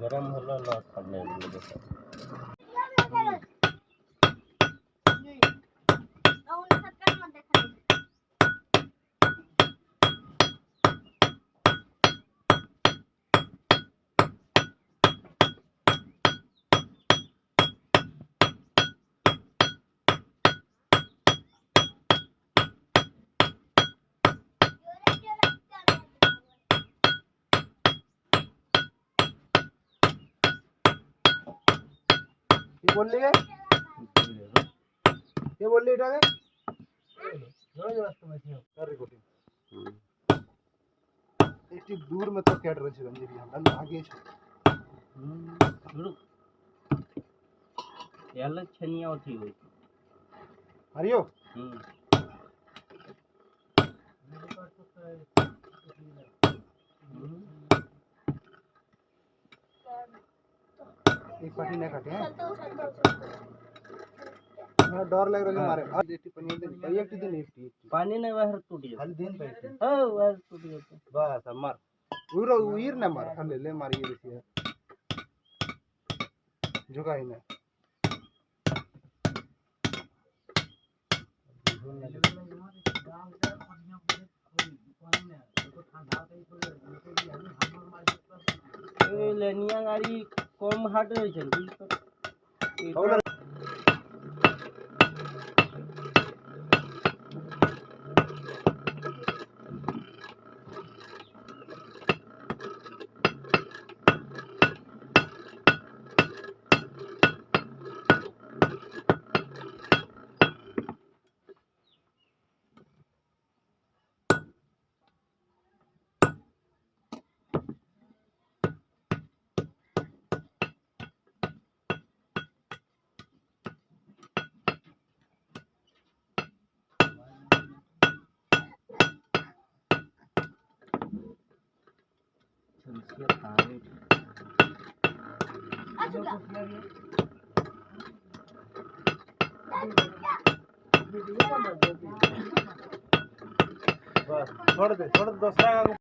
गरम होला लौट करने लगे। ये बोल रही है इटाके जोड़ा जोड़ा तो मैच कर रिकॉर्डिंग একটু দূর में तो कैट रहे रंजय भी हम आगे रुक याला छनिया होती हुई हरियो एक पार्टी नहीं काटे हैं मेरा डर लग रहा है मारे आज एक पनीर दिन एक दिन एक पानी नहीं बाहर टूट गया खाली दिन पे हां बाहर टूट गया बस मार उरो उईर ना मार खाली ले मार ये देखिए झुका ही ना लेनिया गाड़ी कम हाट रही है बस छोड़ दे दूसरा